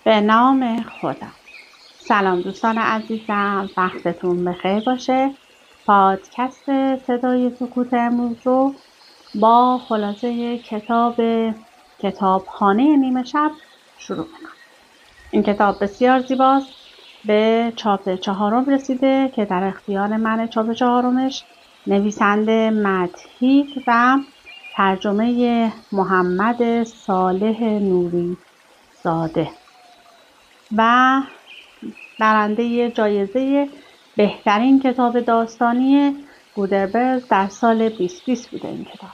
به نام خدا. سلام دوستان عزیزم، وقتتون بخیر باشه. پادکست صدای سکوت امروز رو با خلاصه کتابخانه نیمه شب شروع میکنم. این کتاب بسیار زیباست. به چاپ 4 رسیده که در اختیار من چاپ 4 نویسنده مدحت و ترجمه محمد صالح نوری زاده و برنده جایزه بهترین کتاب داستانی گودربرز در سال 2020 بوده. این کتاب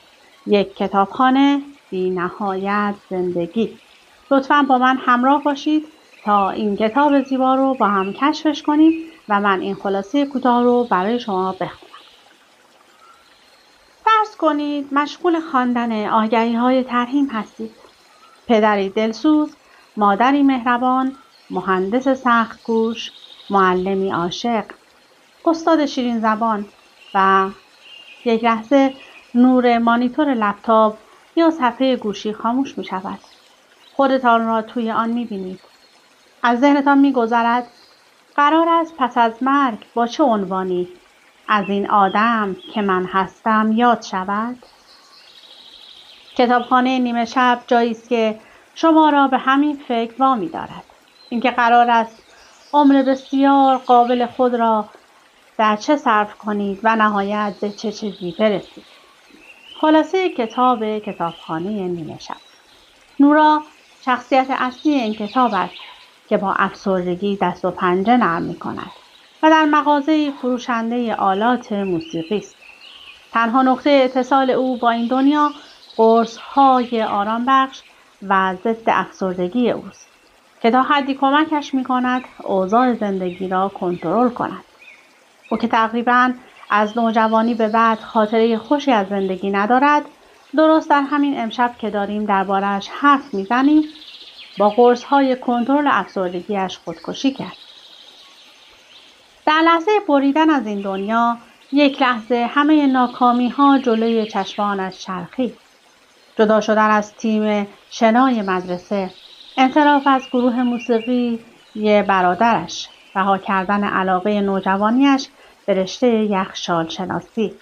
یک کتابخانه بی نهایت زندگی. لطفاً با من همراه باشید تا این کتاب زیبا رو با هم کشفش کنیم و من این خلاصه کوتاه رو برای شما بخونم. فرض کنید مشغول خواندن آگهی‌های ترحیم هستید. پدری دلسوز، مادری مهربان، مهندس سخت‌کوش، معلمی عاشق، استاد شیرین زبان و یک لحظه نور مانیتور لپتاپ یا صفحه گوشی خاموش می شود. خودتان را توی آن می بینید. از ذهنتان می گذرد قرار است پس از مرگ با چه عنوانی از این آدم که من هستم یاد شود؟ کتابخانه نیمه شب جایی است که شما را به همین فکر وامی دارد. اینکه قرار است عمر بسیار قابل خود را در چه صرف کنید و نهایت به چه چیزی برسید. خلاصه کتابخانه نیمه شب. نورا شخصیت اصلی این کتاب است که با افسردگی دست و پنجه نرم می‌کند و در مغازه فروشنده آلات موسیقی است. تنها نقطه اتصال او با این دنیا قرص‌های آرام بخش و ضد افسردگی اوست که تا حدی کمکش می‌کند اوضاع زندگی را کنترل کند. او که تقریباً از نوجوانی به بعد خاطره خوشی از زندگی ندارد، درست در همین امشب که داریم درباره‌اش حرف می‌زنیم با قرص‌های کنترل افسردگی‌اش خودکشی کرد. در لحظه بریدن از این دنیا، یک لحظه همه ناکامی‌ها جلوی چشمانش چرخید. جدا شدن از تیم شنای مدرسه، انصراف از گروه موسیقی برادرش، رها کردن علاقه نوجوانیش به رشته یخچال شناسی،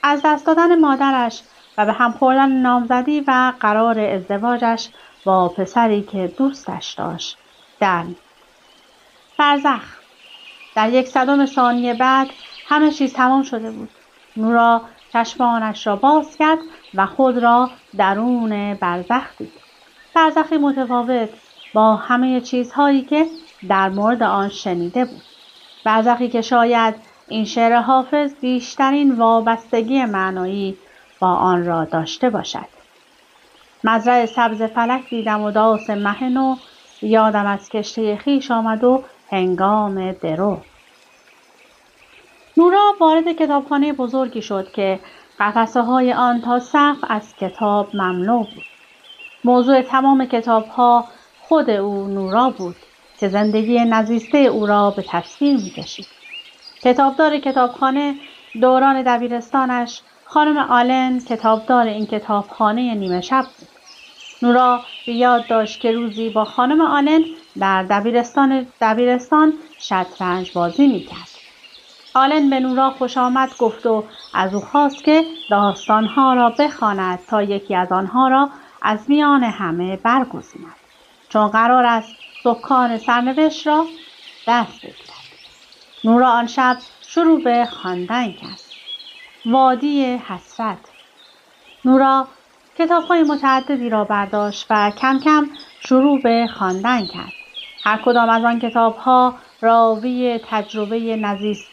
از دست دادن مادرش و به هم خوردن نامزدی و قرار ازدواجش با پسری که دوستش داشت. در برزخ. در 1/100 ثانیه بعد همه چیز تمام شده بود. نورا چشمانش را باز کرد و خود را درون برزخ دید. برزخی متفاوت با همه چیزهایی که در مورد آن شنیده بود. برزخی که شاید این شعر حافظ بیشترین وابستگی معنایی با آن را داشته باشد. مزرع سبز فلک دیدم و داس مه نو، یادم از کشته خویش آمد و هنگام درو. نورا وارد کتابخانه بزرگی شد که قفسه‌های آن تا سقف از کتاب مملو بود. موضوع تمام کتاب‌ها خود او نورا بود که زندگی نزیسته او را به تصویر می‌کشید. کتابدار کتابخانه دوران دبیرستانش خانم آلن کتابدار این کتابخانه نیمه شب بود. نورا به یاد داشت که روزی با خانم آلن در دبیرستان شطرنج بازی می‌کرد. آلن به نورا خوش آمد گفت و از او خواست که داستانها را بخواند تا یکی از آنها را از میان همه برگزیند، چون قرار است سکان سرنوشت را دست بگیرد. نورا آن شب شروع به خواندن کرد. وادی حسرت. نورا کتاب‌های متعددی را برداشت و کم کم شروع به خواندن کرد. هر کدام از آن کتاب‌ها راوی تجربه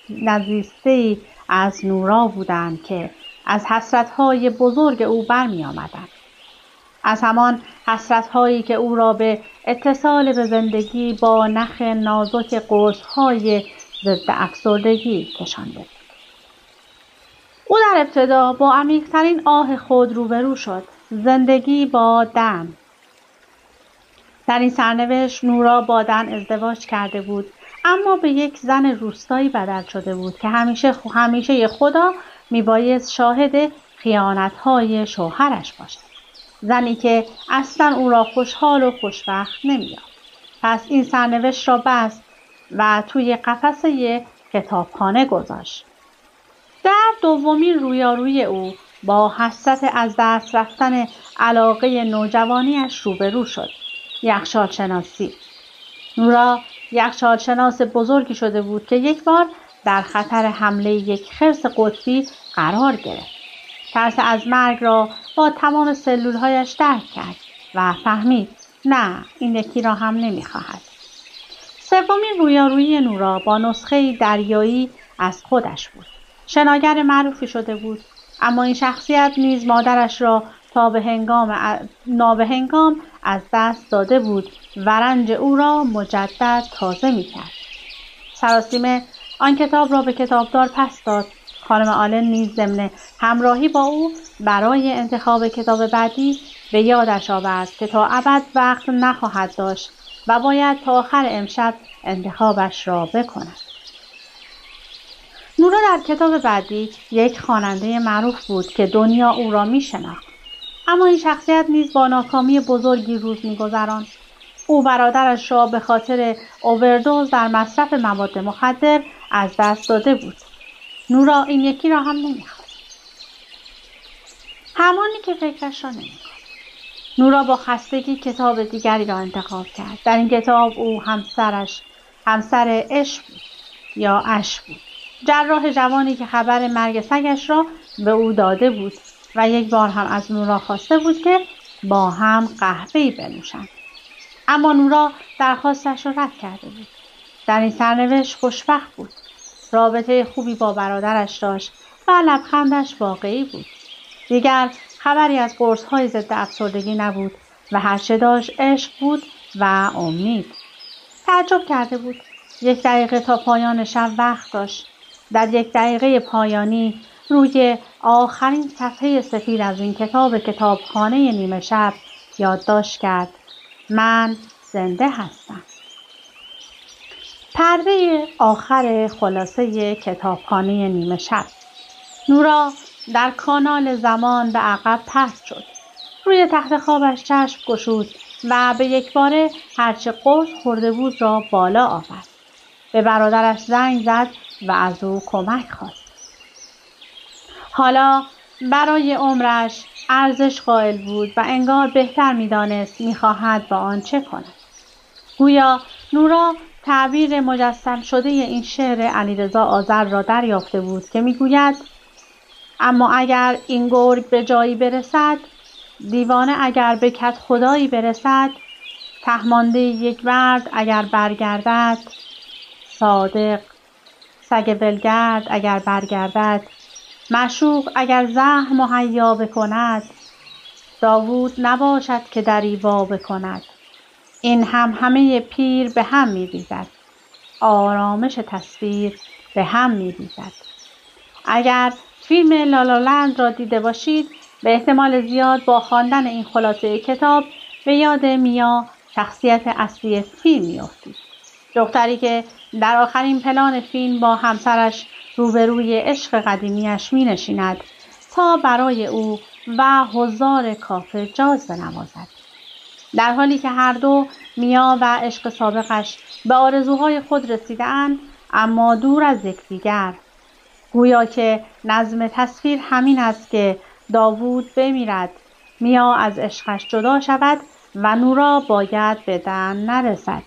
نزیسته‌ای از نورا بودند که از حسرت‌های بزرگ او برمی آمدند. از همان حسرت‌هایی که او را به اتصال به زندگی با نخ نازک قرص‌های ضد افسردگی کشانده. او در ابتدا با عمیق‌ترین آه خود روبرو شد. زندگی با دن. در این سرنوشت نورا با دن ازدواج کرده بود، اما به یک زن روستایی بدل شده بود که همیشه خدا میبایست شاهد خیانت‌های شوهرش باشد. زنی که اصلا او را خوشحال و خوشبخت نمی‌یافت. پس این سرنوشت را بست و توی قفسه کتابخانه گذاشت. در دومین رویارویی او با حسرت از دست رفتن علاقه نوجوانیش روبرو شد. یخچال شناسی. نورا یخچال شناس بزرگی شده بود که یک بار در خطر حمله یک خرس قطبی قرار گرفت. ترس از مرگ را با تمام سلولهایش درک کرد و فهمید نه، این یکی را هم نمیخواهد. سومین رویارویی نورا با نسخه دریایی از خودش بود. شناگر معروفی شده بود، اما این شخصیت نیز مادرش را تا به نابهنگام از دست داده بود و رنج او را مجدد تازه می‌کرد. سراسیمه آن کتاب را به کتابدار پس داد. خانم آلن نیز ضمن همراهی با او برای انتخاب کتاب بعدی به یادش آورد که تا ابد وقت نخواهد داشت و باید تا آخر امشب انتخابش را بکند. نورا در کتاب بعدی یک خواننده معروف بود که دنیا او را می‌شناخت. اما این شخصیت نیز با ناکامی بزرگی روز می‌گذراند. او برادرش را به خاطر اووردوز در مصرف مواد مخدر از دست داده بود. نورا این یکی را هم نمی‌خواست. همانی که فکرش را نمی‌کند. نورا با خستگی کتاب دیگری را انتخاب کرد. در این کتاب او همسر عشق بود یا اش بود. جراح جوانی که خبر مرگ سگش را به او داده بود و یک بار هم از نورا خواسته بود که با هم قهوه‌ای بنوشند. اما نورا درخواستش را رد کرده بود. در این سرنوشت خوشبخت بود. رابطه خوبی با برادرش داشت و لبخندش واقعی بود. دیگر خبری از قرص‌های ضد افسردگی نبود و هرچه داشت عشق بود و امید. تعجب کرده بود. 1 دقیقه تا پایان شب وقت داشت. در 1 دقیقه پایانی روی آخرین صفحه سفید از این کتابخانه نیمه شب یادداشت کرد: من زنده هستم. پرده آخر خلاصه کتابخانه نیمه شب. نورا در کانال زمان به عقب پرت شد. روی تخت خوابش چشم گشود و به یکباره هرچه قرص خورده بود را بالا آورد. به برادرش زنگ زد و از او کمک خواست. حالا برای عمرش ارزش قائل بود و انگار بهتر می‌دانست می‌خواهد با آن چه کند. گویا نورا تعبیر مجسم شده این شعر علیرضا آذر را دریافته بود که می‌گوید: اما اگر این گرگ به جایی برسد، دیوانه اگر به کدخدایی برسد، تهمانده یک مرد اگر برگردد، صادق سگ ولگرد اگر برگردد، معشوق اگر زهر مهیا بکند، داوود نباشد که دری وا بکند. این همه پیر به هم می‌ریزد، آرامش تصویر به هم می‌ریزد. اگر فیلم لالالند را دیده باشید، به احتمال زیاد با خواندن این خلاصه کتاب به یاد میا، شخصیت اصلی فیلم می‌افتید. دختری که در آخرین پلان فیلم با همسرش روبروی عشق قدیمیش می‌نشیند تا برای او و حضار کافه جاز بنوازد. در حالی که هر دو، میا و عشق سابقش، به آرزوهای خود رسیده‌اند اما دور از یکدیگر. گویا که نظم تصویر همین است که داوود بمیرد، میا از عشقش جدا شود و نورا باید به دن نرسد.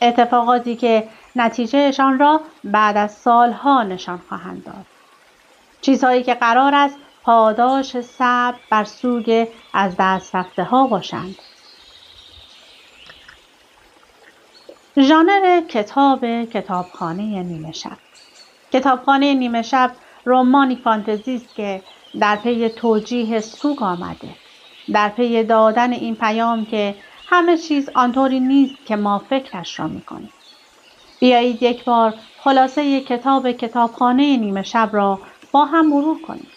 اتفاقاتی که نتیجهشان را بعد از سالها نشان خواهند داد. چیزهایی که قرار است پاداش صبر بر سوگ از دست رفته ها باشند. ژانر کتابخانه نیمه شب. کتابخانه نیمه شب رمانی فانتزی است که در پی توجیه سوگ آمده، در پی دادن این پیام که همه چیز آنطوری نیست که ما فکرش را می‌کنیم. بیایید یک بار خلاصه کتابخانه نیمه شب را با هم مرور کنیم.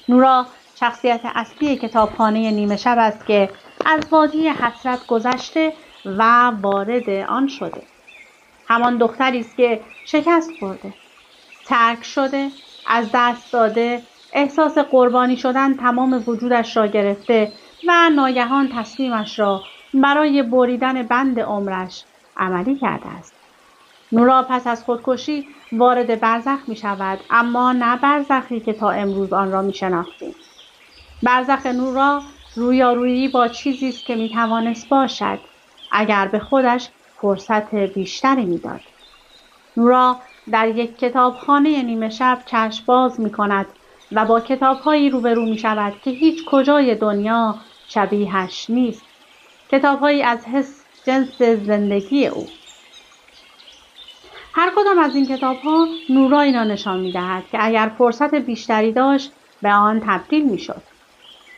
نورا شخصیت اصلی کتابخانه نیمه شب است که از وادی حسرت گذشته و وارد آن شده. همان دختری است که شکست خورده، ترک شده، از دست داده، احساس قربانی شدن تمام وجودش را گرفته و ناگهان تصمیمش را برای بریدن بند عمرش عملی کرده است. نورا پس از خودکشی وارد برزخ می شود، اما نه برزخی که تا امروز آن را می شناختیم. برزخ نورا رویارویی با چیزی است که می توانست باشد اگر به خودش فرصت بیشتری می داد. نورا در یک کتابخانه نیمه شب چشم باز می کند و با کتاب‌هایی روبرو می شود که هیچ کجای دنیا شبیهش نیست. کتاب‌هایی از جنس زندگی او. هر کدام از این کتاب‌ها نورایی را نشان می‌دهد که اگر فرصت بیشتری داشت به آن تبدیل می‌شد.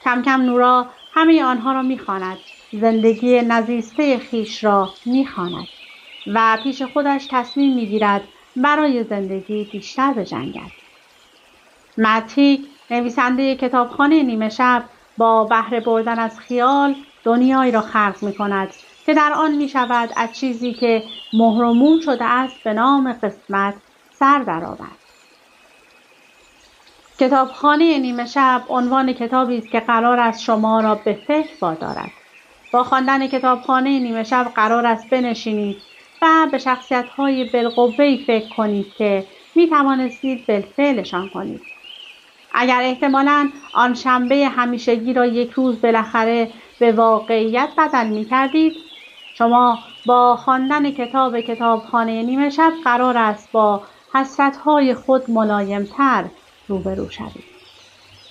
کم کم نورا همه آنها را می‌خواند، زندگی نزیسته خیش را می‌خواند و پیش خودش تصمیم می‌گیرد برای زندگی بیشتر بجنگد. متیک، نویسنده کتابخانه نیمه شب، با بهره بردن از خیال دنیایی را خلق می‌کند که در آن می‌شود از چیزی که مهر و موم شده است به نام قسمت سر درآورد. کتابخانه نیمه شب عنوان کتابی است که قرار است شما را به فکر وادارد. با خواندن کتابخانه نیمه شب قرار است بنشینید و به شخصیت‌های بالقوه‌ای فکر کنید که می‌توانستید بالفعلشان کنید. اگر احتمالاً آن شنبه همیشگی را یک روز بالاخره به واقعیت بدل می‌کردید، شما با خواندن کتابخانه نیمه شب قرار است با حسرت‌های خود ملایم‌تر روبرو شوید.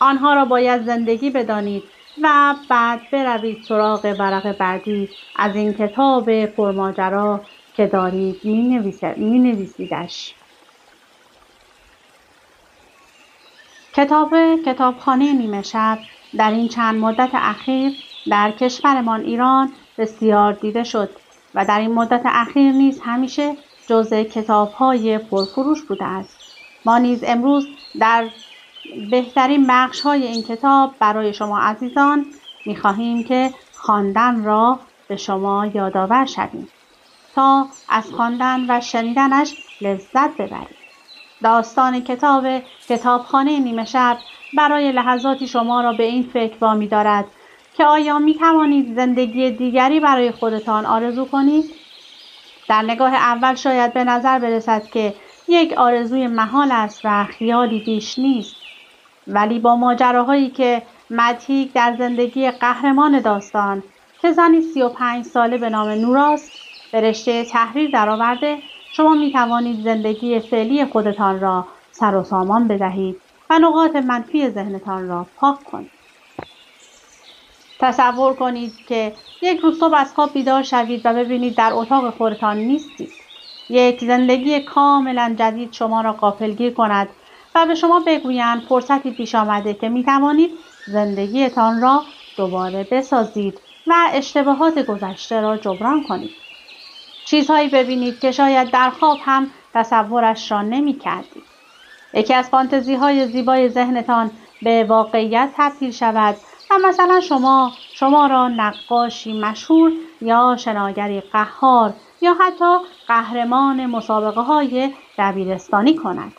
آنها را باید زندگی بدانید و بعد بروید سراغ ورق بعدی از این کتاب پرماجرا که دارید می‌نویسیدش. کتابخانه نیمه شب در این چند مدت اخیر در کشورمان ایران بسیار دیده شد و در این مدت اخیر نیز همیشه جزء کتاب‌های پرفروش بوده است. ما نیز امروز در بهترین بخش‌های این کتاب برای شما عزیزان می‌خواهیم که خواندن را به شما یادآور شویم تا از خواندن و شنیدنش لذت ببرید. داستان کتابخانه نیمه شب برای لحظاتی شما را به این فکر وامی دارد که آیا می توانید زندگی دیگری برای خودتان آرزو کنید؟ در نگاه اول شاید به نظر برسد که یک آرزوی محال است و خیالی بیش نیست، ولی با ماجراهایی که متیک در زندگی قهرمان داستان که زنی 35 ساله به نام نوراست به رشته تحریر درآورده، شما می توانید زندگی فعلی خودتان را سر و سامان بدهید و نقاط منفی ذهنتان را پاک کنید. تصور کنید که یک روز صبح از خواب بیدار شوید و ببینید در اتاق خودتان نیستید. یک زندگی کاملا جدید شما را غافلگیر کند و به شما بگویند فرصتی پیش آمده که می توانید زندگیتان را دوباره بسازید و اشتباهات گذشته را جبران کنید. چیزهایی ببینید که شاید در خواب هم تصورش را نمی کردید. یکی از فانتزی‌های زیبای ذهنتان به واقعیت تبدیل شود و مثلا شما را نقاشی مشهور یا شناگری قهار یا حتی قهرمان مسابقه‌های دبیرستانی کند.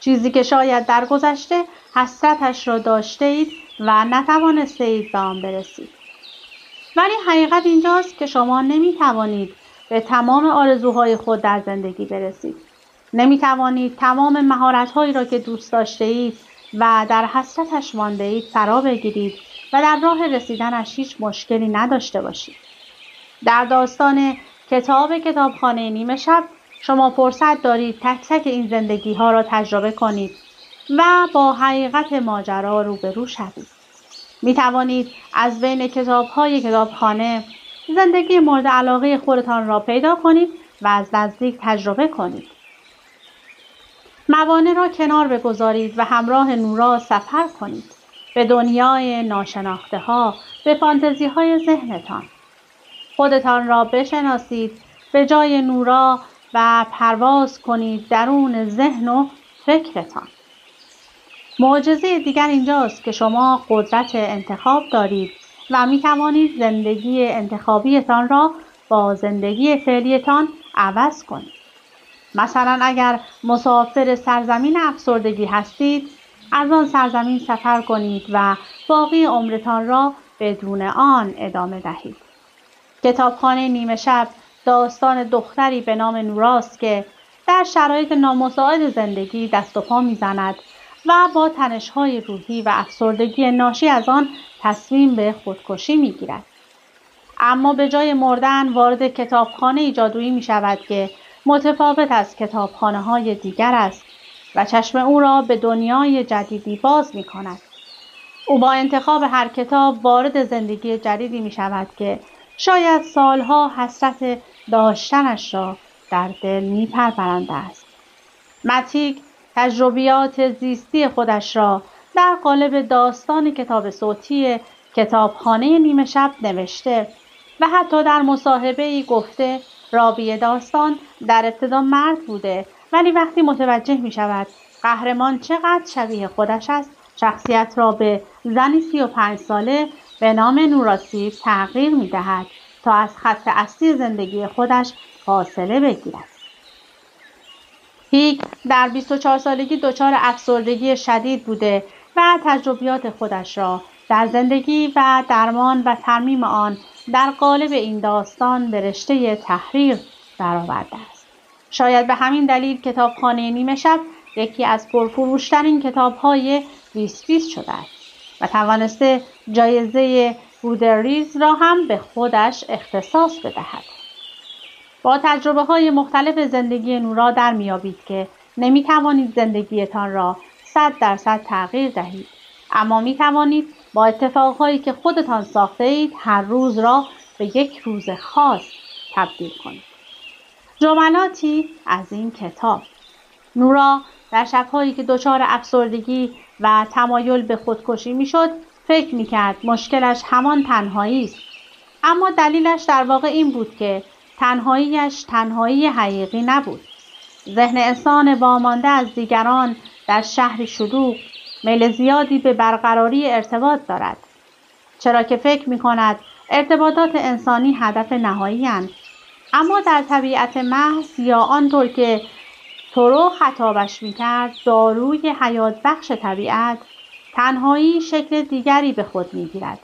چیزی که شاید در گذشته حسرتش را داشته اید و نتوانسته اید به آن برسید. ولی حقیقت اینجاست که شما نمی توانید به تمام آرزوهای خود در زندگی برسید. نمی توانید تمام مهارت‌هایی را که دوست داشته اید و در حسرتش مانده اید فرا بگیرید و در راه رسیدنش هیچ مشکلی نداشته باشید. در داستان کتابخانه نیمه شب شما فرصت دارید تک تک این زندگی‌ها را تجربه کنید و با حقیقت ماجرا روبرو شوید. می توانید از بین کتاب‌های کتابخانه زندگی مورد علاقه خودتان را پیدا کنید و از نزدیک تجربه کنید. موانع را کنار بگذارید و همراه نورا سفر کنید به دنیای ناشناخته‌ها، به فانتزی‌های ذهنتان. خودتان را بشناسید به جای نورا و پرواز کنید درون ذهن و فکرتان. معجزه دیگر اینجاست که شما قدرت انتخاب دارید و می توانید زندگی انتخابیتان را با زندگی فعلیتان عوض کنید. مثلا اگر مسافر سرزمین افسردگی هستید، از آن سرزمین سفر کنید و باقی عمرتان را بدون آن ادامه دهید. کتابخانه نیمه شب داستان دختری به نام نوراست که در شرایط نامساعد زندگی دست و پا می‌زند و با تنش‌های روحی و افسردگی ناشی از آن تصمیم به خودکشی می‌گیرد. اما به جای مردن وارد کتابخانه جادویی می‌شود که متفاوت از کتابخانه‌های دیگر است و چشم او را به دنیای جدیدی باز می‌کند. او با انتخاب هر کتاب وارد زندگی جدیدی می‌شود که شاید سالها حسرت داشتنش را در دل می‌پرورانده است. متیک تجربیات زیستی خودش را در قالب داستان کتاب صوتی کتابخانه نیمه شب نوشته و حتی در مصاحبه‌ای گفته راوی داستان در ابتدا مرد بوده، ولی وقتی متوجه می‌شود قهرمان چقدر شبیه خودش است، شخصیت را به زنی 35 ساله به نام نوراسیب تغییر می‌دهد تا از خط اصلی زندگی خودش فاصله بگیرد. هیگ در 24 سالگی دچار افسردگی شدید بوده و تجربیات خودش را در زندگی و درمان و ترمیم آن در قالب این داستان به رشته تحریر درآورده است. شاید به همین دلیل کتابخانه نیمه شب یکی از پرفروش‌ترین کتاب‌های 2020 شده است و توانسته جایزه گودریز را هم به خودش اختصاص بدهد. با تجربه‌های مختلف زندگی نورا در میابید که نمی‌توانید زندگیتان را 100% تغییر دهید، اما می‌توانید با اتفاقهایی که خودتان ساخته اید هر روز را به یک روز خاص تبدیل کنید. جملاتی از این کتاب. نورا در شب‌هایی که دچار افسردگی و تمایل به خودکشی میشد، فکر می‌کرد مشکلش همان تنهایی است، اما دلیلش در واقع این بود که تنهاییش تنهایی حقیقی نبود. ذهن انسان وامانده از دیگران در شهری شلوغ میل زیادی به برقراری ارتباط دارد، چرا که فکر می‌کند ارتباطات انسانی هدف نهایی اند. اما در طبیعت محض یا آنطور که تورو خطابش می‌کرد داروی حیات بخش طبیعت، تنهایی شکل دیگری به خود می‌گیرد.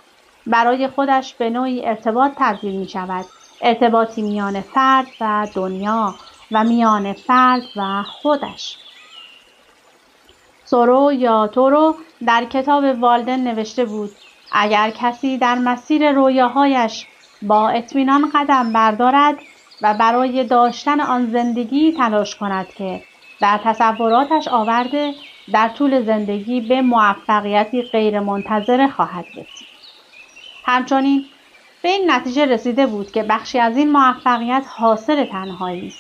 برای خودش به نوعی ارتباط تبدیل می‌شود، ارتباطی میان فرد و دنیا و میان فرد و خودش. سورو یا تورو در کتاب والدن نوشته بود اگر کسی در مسیر رویاهایش با اطمینان قدم بردارد و برای داشتن آن زندگی تلاش کند که در تصوراتش آورده، در طول زندگی به موفقیتی غیرمنتظره خواهد رسید. همچنین به این نتیجه رسیده بود که بخشی از این موفقیت حاصل تنهایی است.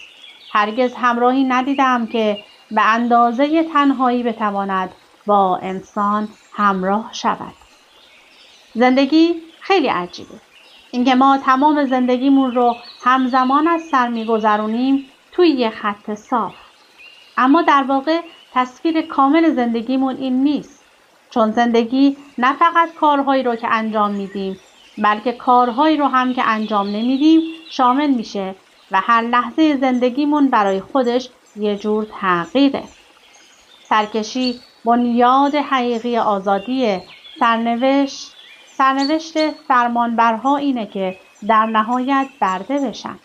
هرگز همراهی ندیدم که به اندازه تنهایی بتواند با انسان همراه شود. زندگی خیلی عجیبه. اینکه ما تمام زندگیمون رو همزمان از سر می‌گذرونیم توی یه خط صاف. اما در واقع تصویر کامل زندگیمون این نیست. چون زندگی نه فقط کارهایی رو که انجام میدیم، بلکه کارهایی رو هم که انجام نمیدیم شامل میشه و هر لحظه زندگیمون برای خودش یه جور تغییره. سرکشی بنیاد حقیقی آزادیه. سرنوشت فرمانبرها اینه که در نهایت برده بشن.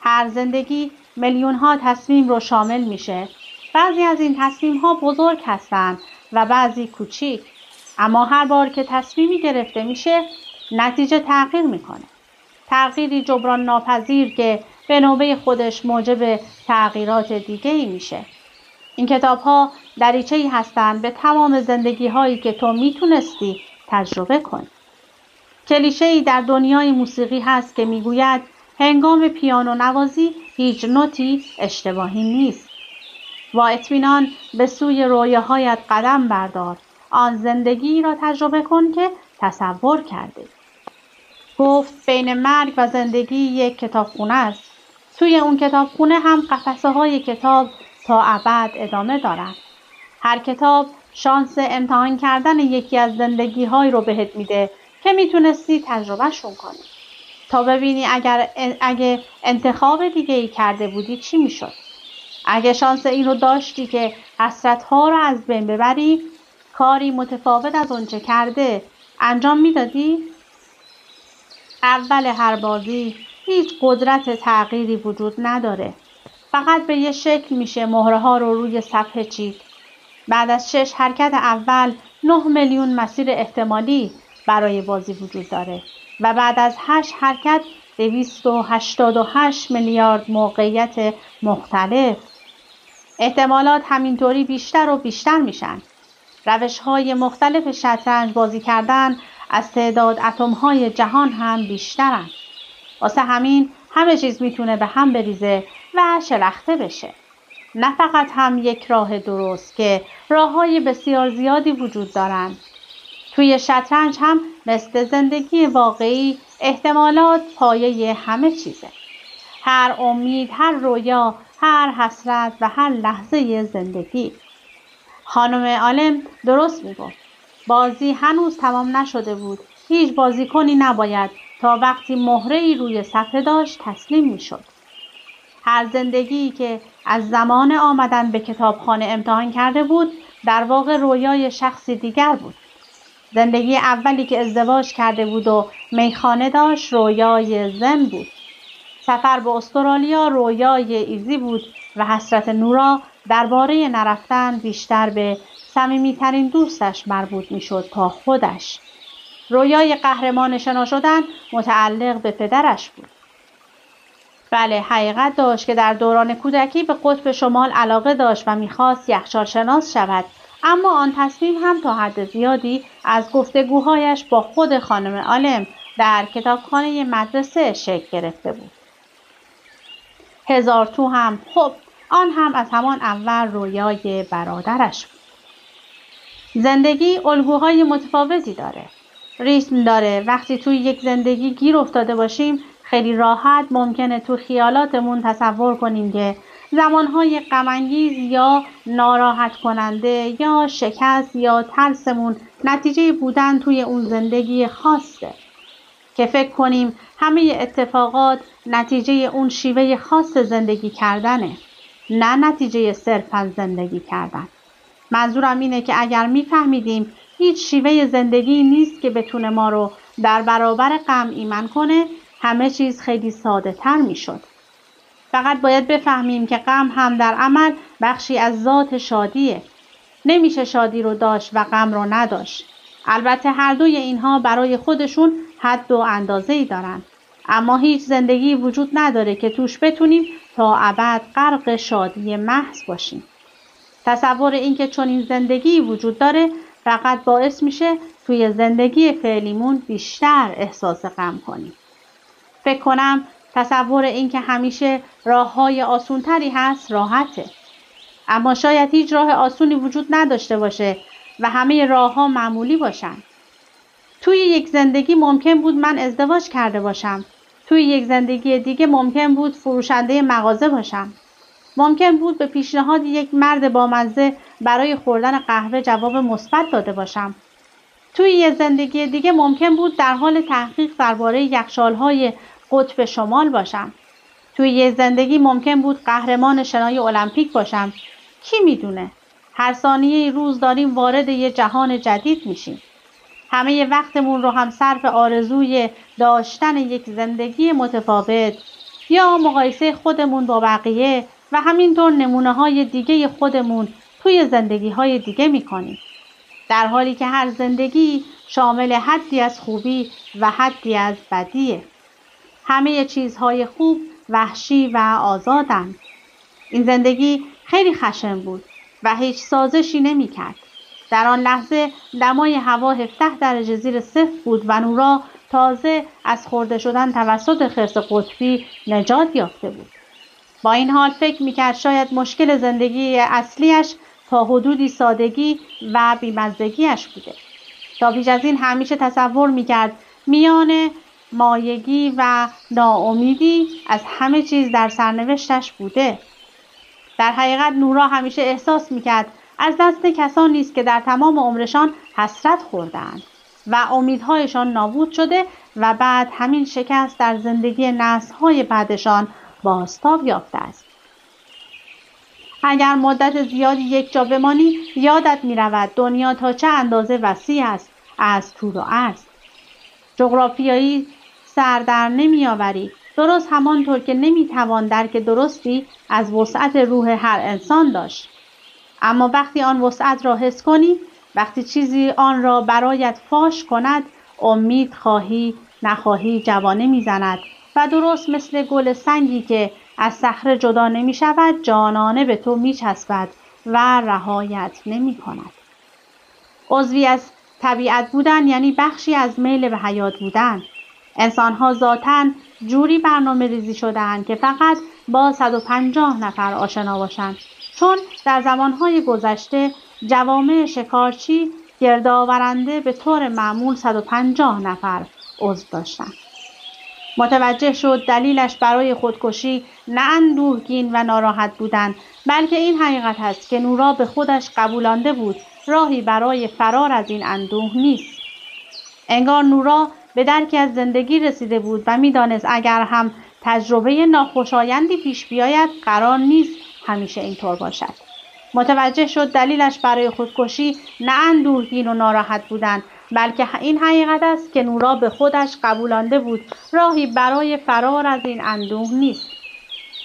هر زندگی میلیون‌ها تصمیم رو شامل میشه. بعضی از این تصمیم‌ها بزرگ هستن و بعضی کوچیک. اما هر بار که تصمیمی گرفته میشه، نتیجه تغییر میکنه. تغییری جبران ناپذیر که به نوبه خودش موجب تغییرات دیگه‌ای میشه. این کتاب‌ها دریچه‌ای هستند به تمام زندگی‌هایی که تو میتونستی تجربه کنی. کلیشه‌ای در دنیای موسیقی هست که میگوید هنگام پیانو نوازی هیچ نوتی اشتباهی نیست. با اطمینان به سوی رویاهایت قدم بردار. آن زندگی را تجربه کن که تصور کرده. گفت بین مرگ و زندگی یک کتابخونه است. توی اون کتابخونه هم قفسه های کتاب تا ابد ادامه دارن. هر کتاب شانس امتحان کردن یکی از زندگی های رو بهت میده که میتونستی تجربهشون کنی. تا ببینی اگه انتخاب دیگه ای کرده بودی چی میشد. اگه شانس این رو داشتی که حسرت ها رو از بین ببری، کاری متفاوت از اونچه کرده انجام میدادی؟ اول هر بازی هیچ قدرت تغییری وجود نداره. فقط به یه شکل میشه مهره ها رو روی صفحه چید. بعد از 6 حرکت اول 9 میلیون مسیر احتمالی برای بازی وجود داره و بعد از 8 حرکت 288 میلیارد موقعیت مختلف. احتمالات همینطوری بیشتر و بیشتر میشن. روش‌های مختلف شطرنج بازی کردن از تعداد اتم‌های جهان هم بیشترن. واسه همین همه چیز میتونه به هم بریزه و شلخته بشه. نه فقط هم یک راه درست که راه‌های بسیار زیادی وجود دارن. توی شطرنج هم مثل زندگی واقعی احتمالات پایه همه چیزه. هر امید، هر رویا، هر حسرت و هر لحظه زندگی. خانم عالم درست میگفت. بازی هنوز تمام نشده بود. هیچ بازیکنی نباید تا وقتی مهره‌ای روی صفحه داشت تسلیم میشد. هر زندگی که از زمان آمدن به کتابخانه امتحان کرده بود در واقع رویای شخصی دیگر بود. زندگی اولی که ازدواج کرده بود و میخانه داشت رویای زن بود. سفر به استرالیا رویای ایزی بود و حسرت نورا درباره نرفتن بیشتر به صمیمی‌ترین دوستش مربوط میشد تا خودش. رویای قهرمان شنا شدن متعلق به پدرش بود. بله، حقیقت داشت که در دوران کودکی به قطب شمال علاقه داشت و میخواست یخچالشناس شود، اما آن تصمیم هم تا حد زیادی از گفتگوهایش با خود خانم عالم در کتابخانه مدرسه شکل گرفته بود. هزار تو هم خب آن هم از همان اول رویای برادرش بود. زندگی الگوهای متفاوتی داره. ریتم داره. وقتی توی یک زندگی گیر افتاده باشیم خیلی راحت ممکنه تو خیالاتمون تصور کنیم که زمانهای غم‌انگیز یا ناراحت کننده یا شکست یا ترسمون نتیجه بودن توی اون زندگی خاصه. که فکر کنیم همه اتفاقات نتیجه اون شیوه خاص زندگی کردنه، نه نتیجه صرفاً زندگی کردن. منظورم اینه که اگر میفهمیدیم هیچ شیوه زندگی نیست که بتونه ما رو در برابر غم ایمن کنه، همه چیز خیلی ساده تر میشد. فقط باید بفهمیم که غم هم در عمل بخشی از ذات شادیه. نمیشه شادی رو داشت و غم رو نداشت. البته هر دوی اینها برای خودشون حد و اندازه‌ای دارن. اما هیچ زندگی وجود نداره که توش بتونیم تا ابد غرق شادی محض باشیم. تصور اینکه چنین زندگی وجود داره فقط باعث میشه توی زندگی فعلیمون بیشتر احساس غم کنیم. فکر کنم تصور اینکه همیشه راه‌های آسونتری هست راحته. اما شاید هیچ راه آسونی وجود نداشته باشه و همه راه‌ها معمولی باشن. توی یک زندگی ممکن بود من ازدواج کرده باشم. توی یک زندگی دیگه ممکن بود فروشنده مغازه باشم. ممکن بود به پیشنهاد یک مرد بامزه برای خوردن قهوه جواب مثبت داده باشم. توی یک زندگی دیگه ممکن بود در حال تحقیق درباره یخچال‌های قطب شمال باشم. توی یک زندگی ممکن بود قهرمان شنای المپیک باشم. کی میدونه؟ هر ثانیه روز داریم وارد یه جهان جدید میشیم. همه وقتمون رو هم صرف آرزوی داشتن یک زندگی متفاوت یا مقایسه خودمون با بقیه و همینطور نمونه‌های دیگه خودمون توی زندگی‌های دیگه می‌کنیم. در حالی که هر زندگی شامل حدی از خوبی و حدی از بدیه. همه چیزهای خوب وحشی و آزادن. این زندگی خیلی خشن بود و هیچ سازشی نمی‌کرد. در آن لحظه دمای هوا 17 درجه زیر صفر بود و نورا تازه از خورده شدن توسط خرس قطبی نجات یافته بود. با این حال فکر می‌کرد شاید مشکل زندگی اصلیش تا حدودی سادگی و بی‌مزگی‌اش بوده. تا بیش از این همیشه تصور می‌کرد میان مایگی و ناامیدی از همه چیز در سرنوشتش بوده. در حقیقت نورا همیشه احساس می‌کرد از دست کسانی است که در تمام عمرشان حسرت خورده‌اند و امیدهایشان نابود شده و بعد همین شکست در زندگی نسل‌های بعدشان بازتاب یافته است. اگر مدت زیادی یک جا بمانی یادت می‌رود دنیا تا چه اندازه وسیع است از طول و عرض. جغرافیایی سر در نمیآوری، درست همانطور که نمیتوان درک درستی از وسعت روح هر انسان داشت. اما وقتی آن وسعت را حس کنی، وقتی چیزی آن را برایت فاش کند، امید خواهی نخواهی جوانه میزند و درست مثل گل سنگی که از صخره جدا نمی شود، جانانه به تو می چسبد و رهایت نمی کند. عضوی از طبیعت بودن یعنی بخشی از میل به حیات بودن. انسان‌ها ذاتاً جوری برنامه ریزی شده‌اند که فقط با 150 نفر آشنا باشند، چون در زمانهای گذشته جوامع شکارچی گردآورنده به طور معمول 150 نفر عضو داشتند. متوجه شد دلیلش برای خودکشی نه اندوهگین و ناراحت بودن، بلکه این حقیقت است که نورا به خودش قبولانده بود راهی برای فرار از این اندوه نیست. انگار نورا به درکی از زندگی رسیده بود و می‌دانست اگر هم تجربه ناخوشایندی پیش بیاید قرار نیست همیشه اینطور باشد. متوجه شد دلیلش برای خودکشی نه اندوهگین و ناراحت بودن، بلکه این حقیقت است که نورا به خودش قبولانده بود راهی برای فرار از این اندوه نیست.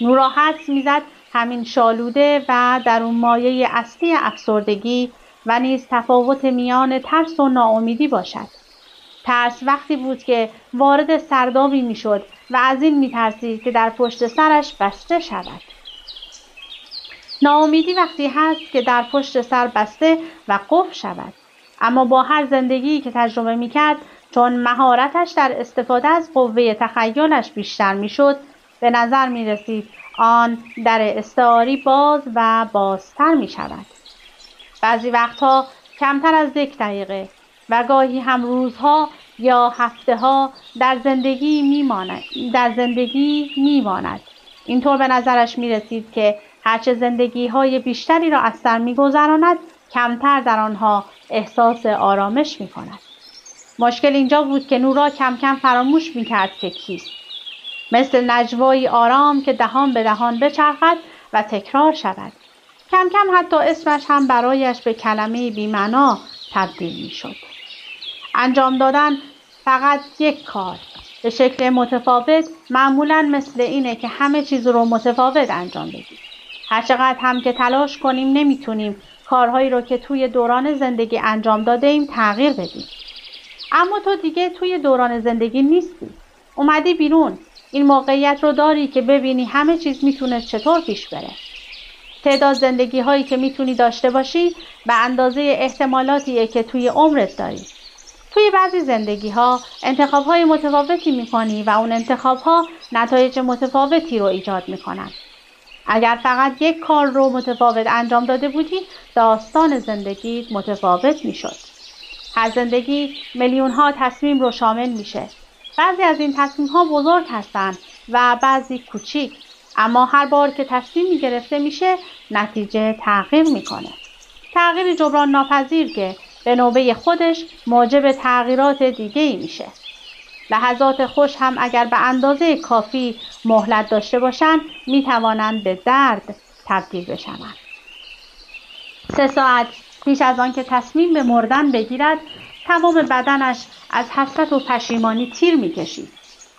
نورا حدس می‌زد همین شالوده و درون مایه اصلی افسردگی و نیز تفاوت میان ترس و ناامیدی باشد. ترس وقتی بود که وارد سردابی میشد و از این میترسید که در پشت سرش بسته شود. ناامیدی وقتی هست که در پشت سر بسته و قفل شود. اما با هر زندگی که تجربه میکرد، چون مهارتش در استفاده از قوه تخیلش بیشتر میشد، به نظر میرسید آن در استعاری باز و بازتر میشود. بعضی وقتها کمتر از 1 دقیقه و گاهی هم روزها یا هفته‌ها در زندگی میماند. اینطور به نظرش میرسید که هرچه زندگی‌های بیشتری را از سر می‌گذراند، کمتر در آنها احساس آرامش می‌کند. مشکل اینجا بود که نورا کم کم فراموش می‌کرد که کیست. مثل نجوایی آرام که دهان به دهان بچرخد و تکرار شود. کم کم حتی اسمش هم برایش به کلمه بی‌معنا تبدیل می‌شد. انجام دادن فقط یک کار به شکل متفاوت، معمولاً مثل اینه که همه چیز رو متفاوت انجام بدیم. هرچقدر هم که تلاش کنیم نمیتونیم کارهایی رو که توی دوران زندگی انجام داده ایم تغییر بدیم. اما تو دیگه توی دوران زندگی نیستی. اومدی بیرون. این موقعیت رو داری که ببینی همه چیز میتونه چطور پیش بره. تعداد زندگی هایی که میتونی داشته باشی به اندازه احتمالاتیه که توی عمرت داری. توی بعضی زندگی ها انتخاب های متفاوتی میکنی و اون انتخاب ها نتایج متفاوتی رو ایجاد میکنن. اگر فقط یک کار رو متفاوت انجام داده بودی، داستان زندگیت متفاوت میشد. هر زندگی میلیون ها تصمیم رو شامل میشه. بعضی از این تصمیم ها بزرگ هستن و بعضی کوچیک، اما هر بار که تصمیمی گرفته میشه نتیجه تغییر میکنه. تغییر جبران ناپذیر که به نوبه خودش موجب تغییرات دیگه‌ای میشه. لحظات خوش هم اگر به اندازه کافی مهلت داشته باشند میتوانند به درد تبدیل بشوند. 3 ساعت پیش از آن که تصمیم به مردن بگیرد، تمام بدنش از حسرت و پشیمانی تیر میکشید.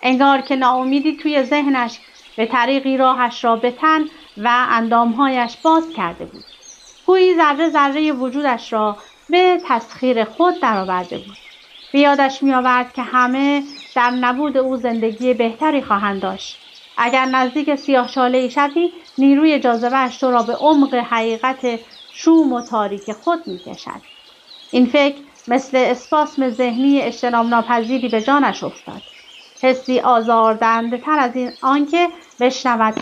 انگار که ناامیدی توی ذهنش به طریقی راهش را به تن و اندامهایش باز کرده بود. گویی ذره ذره وجودش را به تسخیر خود درآورده بود. به یادش می‌آورد که همه در نبود او زندگی بهتری خواهند داشت. اگر نزدیک سیاه‌چاله‌ای شوی، نیروی جاذبه‌اش تو را به عمق حقیقت شوم و تاریک خود می‌کشد. این فکر مثل اسپاسم ذهنی اجتناب ناپذیری به جانش افتاد. حسی آزاردهنده‌تر از این آنکه بشود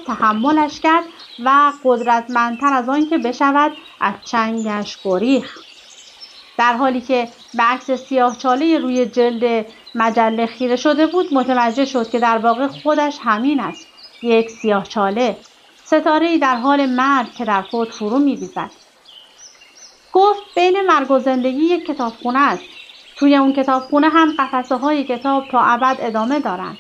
تحملش کرد و قدرتمندتر از آنکه بشود از چنگش گریخت. در حالی که به عکس سیاه‌چاله روی جلد مجله خیره شده بود، متوجه شد که در واقع خودش همین است، یک سیاه‌چاله، ستاره‌ای در حال مرگ که در خود فرو می‌ریزد. گفت بین مرگ و زندگی یک کتابخونه است. توی اون کتابخونه هم قفسه‌های کتاب تا ابد ادامه دارن.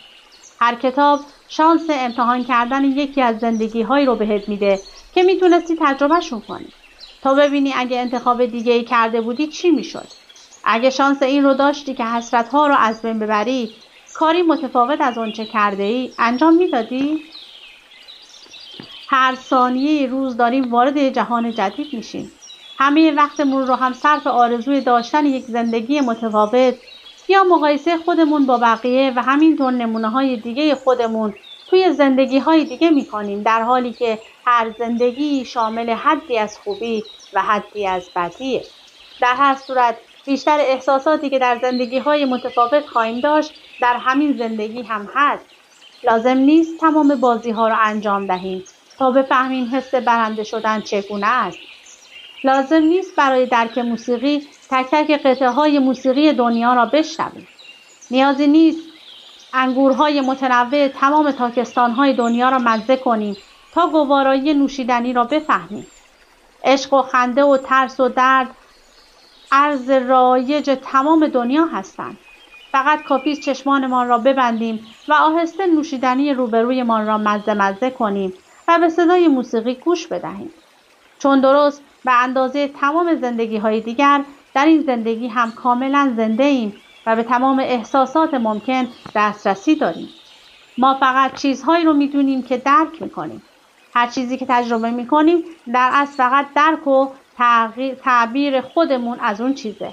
هر کتاب شانس امتحان کردن یکی از زندگی‌هایی رو بهت میده که میتونستی تجربهشون کنی. تا ببینی اگه انتخاب دیگه‌ای کرده بودی چی میشد. اگه شانس این رو داشتی که حسرت‌ها رو از بین ببری، کاری متفاوت از آنچه کرده ای انجام میدادی؟ هر ثانیه روز داریم وارد جهان جدید میشیم. همه وقتمون رو هم صرف آرزوی داشتن یک زندگی متفاوت یا مقایسه خودمون با بقیه و همینطور نمونه‌های دیگه خودمون توی زندگی‌های دیگه می‌کنیم، در حالی که هر زندگی شامل حدی از خوبی و حدی از بدیه. در هر صورت بیشتر احساساتی که در زندگی‌های متفاوت خواهیم داشت در همین زندگی هم هست. لازم نیست تمام بازی‌ها رو انجام دهیم تا بفهمیم حس برنده شدن چگونه است. لازم نیست برای درک موسیقی تک تک قطعه‌های موسیقی دنیا را بشنویم. نیازی نیست انگورهای متنوع تمام تاکستان‌های دنیا را مزه کنیم تا گوارایی نوشیدنی را بفهمیم. عشق و خنده و ترس و درد ارز رایج تمام دنیا هستند. فقط کافی است چشمانمان را ببندیم و آهسته نوشیدنی روبرویمان را مزه کنیم و به صدای موسیقی گوش بدهیم. چون درست به اندازه تمام زندگی‌های دیگر در این زندگی هم کاملا زنده ایم و به تمام احساسات ممکن دسترسی داریم. ما فقط چیزهایی رو میدونیم که درک میکنیم. هر چیزی که تجربه میکنیم در اصل فقط درک و تعبیر خودمون از اون چیزه.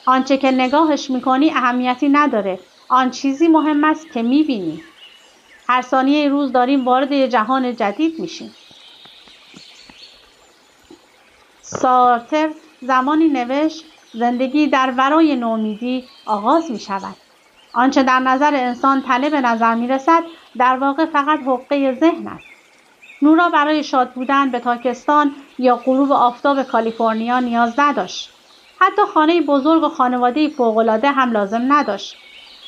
آنچه که نگاهش میکنی اهمیتی نداره. آن چیزی مهم است که میبینی. هر ثانیه روز داریم وارد یه جهان جدید میشیم. سارتر زمانی نوشت زندگی در ورای نومیدی آغاز می شود. آنچه در نظر انسان تله به نظر می رسد در واقع فقط حقه ذهن است. نورا برای شاد بودن به تاکستان یا غروب آفتاب کالیفرنیا نیاز نداشت. حتی خانه بزرگ و خانواده فوق‌العاده هم لازم نداشت.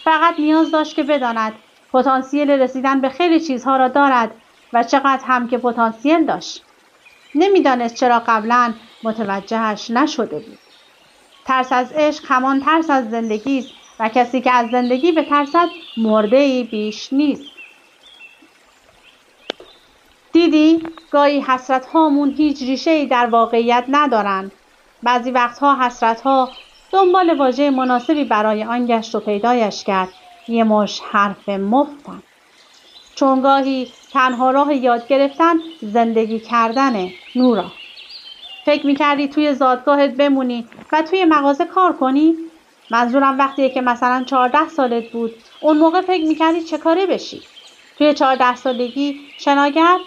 فقط نیاز داشت که بداند پتانسیل رسیدن به خیلی چیزها را دارد و چقدر هم که پتانسیل داشت. نمیدانست چرا قبلا متوجهش نشده بود. ترس از عشق همان ترس از زندگی است و کسی که از زندگی بترسد مرده‌ای بیش نیست. دیدی گاهی حسرت‌هامون هیچ ریشه‌ای در واقعیت ندارند. بعضی وقتها حسرت‌ها دنبال واژه مناسبی برای آن گشت و پیدایش کرد. یه مش حرف مفتن. چون گاهی تنها راه یاد گرفتن زندگی کردنه. نورا فکر میکردی توی زادگاهت بمونی و توی مغازه کار کنی؟ منظورم وقتیه که مثلا 14 سالت بود. اون موقع فکر میکردی چه کاره بشی؟ توی 14 سالگی شناگر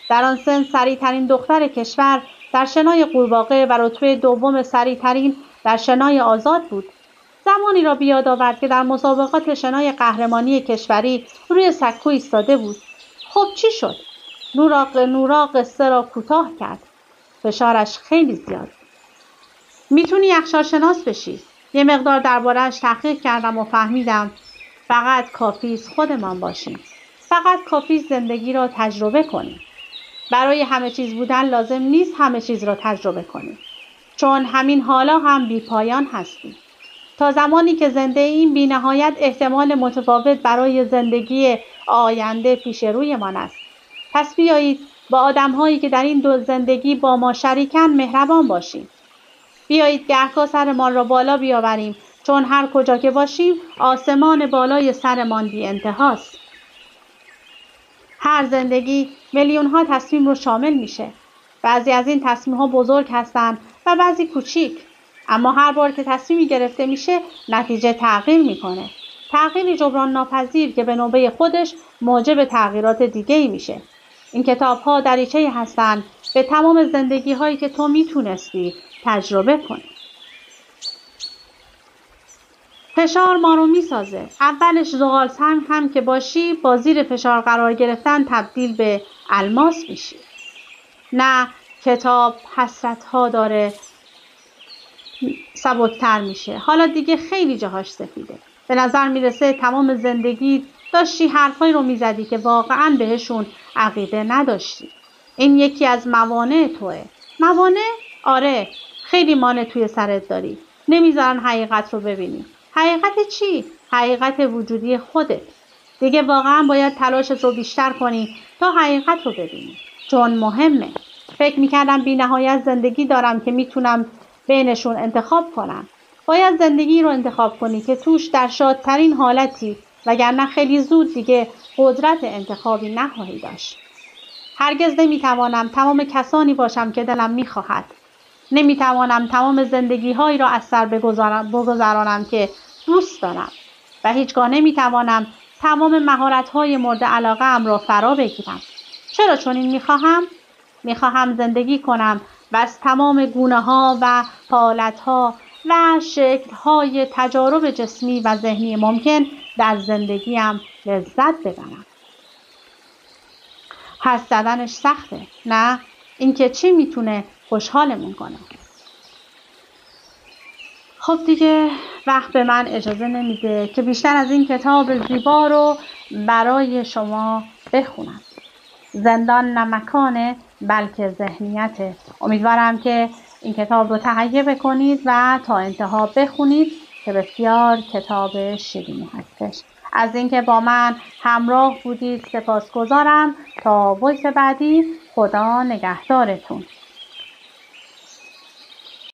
در آن سن سریع‌ترین دختر کشور در شنای قورباغه و رتبه دوم سریع‌ترین در شنای آزاد بود. زمانی را بیاد آورد که در مسابقات شنای قهرمانی کشوری روی سکو ایستاده بود. خب چی شد؟ نورا قصه را کوتاه کرد. فشارش خیلی زیاد. میتونی یخچالشناس بشی. یه مقدار درباره‌اش تحقیق کردم و فهمیدم فقط کافی است خودمان باشیم. فقط کافی است زندگی را تجربه کنیم. برای همه چیز بودن لازم نیست همه چیز را تجربه کنیم. چون همین حالا هم بی پایان هستیم. تا زمانی که زنده ایم بی نهایت احتمال متفاوت برای زندگی آینده پیش رویمان است. پس بیایید با آدم‌هایی که در این دو زندگی با ما شریکن مهربان باشیم. بیایید گهگاه سرمان را بالا بیاوریم چون هر کجا که باشیم آسمان بالای سرمان بی انتهاست. هر زندگی میلیون‌ها تصمیم رو شامل میشه. بعضی از این تصمیم‌ها بزرگ هستند و بعضی کوچیک. اما هر بار که تصمیمی گرفته میشه نتیجه تغییر میکنه. تغییری جبران ناپذیر که به نوبه خودش موجب تغییرات دیگه‌ای میشه. این کتاب‌ها دریچه‌ای هستند به تمام زندگی‌هایی که تو میتونستی تجربه کنی. فشار ما رو میسازه. اولش زغال سنگ هم که باشی با زیر فشار قرار گرفتن تبدیل به الماس میشی. نه کتاب حسرت‌ها داره سبکتر میشه. حالا دیگه خیلی جاهاش سفیده. به نظر میرسه تمام زندگی داشتی حرفایی رو میزدی که واقعاً بهشون عقیده نداشتی. این یکی از موانع توئه. موانع؟ آره، خیلی مانع توی سرت داری. نمیذارن حقیقت رو ببینی. حقیقت چی؟ حقیقت وجودی خودت. دیگه واقعاً باید تلاشت رو بیشتر کنی تا حقیقت رو ببینی. چون مهمه. فکر میکردم بی نهایت زندگی دارم که میتونم بینشون انتخاب کنم. باید زندگی رو انتخاب کنی که توش در شادترین حالتی وگرنه خیلی زود دیگه قدرت انتخابی نخواهی داشت. هرگز نمیتوانم تمام کسانی باشم که دلم میخواهد. نمیتوانم تمام زندگی‌هایی را از سر بگذرانم که دوست دارم و هیچگاه نمیتوانم تمام مهارت‌های مورد علاقه‌ام را فرا بگیرم. چرا چنین میخواهم؟ میخواهم زندگی کنم و از تمام گونه‌ها و حالت‌ها و شکل‌های تجارب جسمی و ذهنی ممکن در زندگیم لذت ببرم. حدس زدنش سخته، نه؟ اینکه چی میتونه خوشحالمون کنه. خب دیگه وقت به من اجازه نمیده که بیشتر از این کتاب زیبا رو برای شما بخونم. زندان نه مکانه بلکه ذهنیته. امیدوارم که این کتاب رو تهیه بکنید و تا انتها بخونید که بسیار کتاب شیرینی هستش. از اینکه با من همراه بودید سپاسگزارم. تا وایس بعدی، خدا نگهدارتون.